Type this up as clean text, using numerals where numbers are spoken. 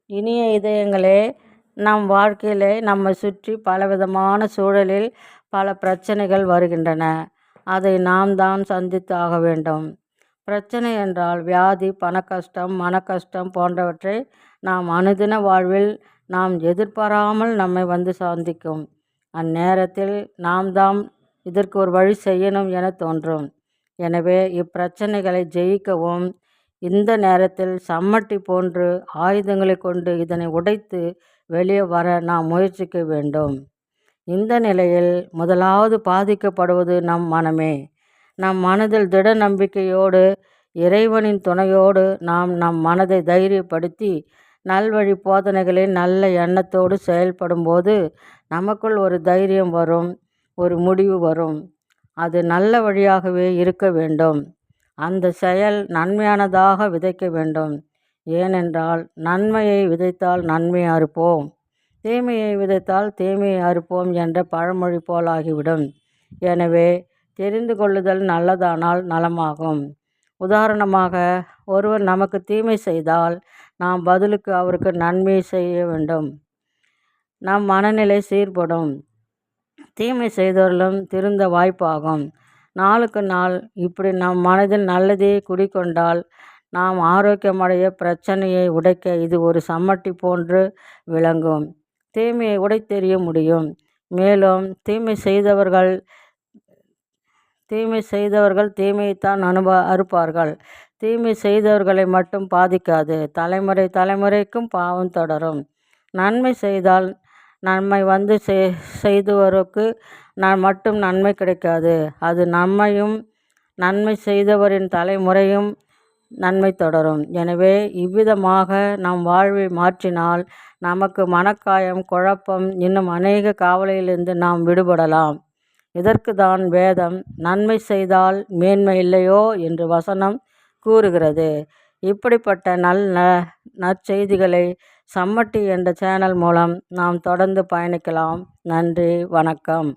இனிய இதயங்களே, நம் வாழ்க்கையிலே நம்மை சுற்றி பலவிதமான சூழலில் பல பிரச்சனைகள் வருகின்றன. அதை நாம் தான் சந்தித்து ஆக வேண்டும். பிரச்சனை என்றால் வியாதி, பணக்கஷ்டம், மனக்கஷ்டம் போன்றவற்றை நாம் அனுதின வாழ்வில் நாம் எதிர்பாராமல் நம்மை வந்து சந்திக்கும். அந்நேரத்தில் நாம் தான் இதற்கு ஒரு வழி செய்யணும் என தோன்றும். எனவே இப்பிரச்சனைகளை ஜெயிக்கவும் இந்த நேரத்தில் சம்மட்டி போன்று ஆயுதங்களை கொண்டு இதனை உடைத்து வெளியே வர நாம் முயற்சிக்க வேண்டும். இந்த நிலையில் முதலாவது பாதிக்கப்படுவது நம் மனமே. நம் மனதில் திட நம்பிக்கையோடு இறைவனின் துணையோடு நாம் நம் மனதை தைரியப்படுத்தி நல்வழி போதனைகளில் நல்ல எண்ணத்தோடு செயல்படும் போது நமக்குள் ஒரு தைரியம் வரும், ஒரு முடிவு வரும். அது நல்ல வழியாகவே இருக்க வேண்டும். அந்த செயல் நன்மையானதாக விதைக்க வேண்டும். ஏனென்றால் நன்மையை விதைத்தால் நன்மையை அறுப்போம், தீமையை விதைத்தால் தீமையை அறுப்போம் என்ற பழமொழி போலாகிவிடும். எனவே தெரிந்து கொள்ளுதல் நல்லதானால் நலமாகும். உதாரணமாக, ஒருவர் நமக்கு தீமை செய்தால் நாம் பதிலுக்கு அவருக்கு நன்மை செய்ய வேண்டும். நம் மனநிலை சீர்படும். தீமை செய்தவர்களும் திருந்த வாய்ப்பாகும். நாளுக்கு நாள் இப்படி நம் மனதில் நல்லதே குடிக்கொண்டால் நாம் ஆரோக்கியமடைய பிரச்சனையை உடைக்க இது ஒரு சம்மட்டி போன்று விளங்கும். தீமையை உடைத்தெறிய முடியும். மேலும் தீமை செய்தவர்கள் தீமையைத்தான் அறுப்பார்கள். தீமை செய்தவர்களை மட்டும் பாதிக்காது, தலைமுறைக்கும் பாவம் தொடரும். நன்மை செய்தால் நன்மை வந்து செய்தவருக்கு மட்டும் நன்மை கிடைக்காது, அது நம்மையும் நன்மை செய்தவரின் தலைமுறையும் நன்மை தொடரும். எனவே இவ்விதமாக நம் வாழ்வை மாற்றினால் நமக்கு மனக்காயம், குழப்பம் இன்னும் அநேக காவலையிலிருந்து நாம் விடுபடலாம். இதற்கு தான் வேதம் நன்மை செய்தால் மேன்மை இல்லையோ என்று வசனம் கூறுகிறது. இப்படிப்பட்ட நற்செய்திகளை சம்மட்டி என்ற சேனல் மூலம் நாம் தொடர்ந்து பயணிக்கலாம். நன்றி, வணக்கம்.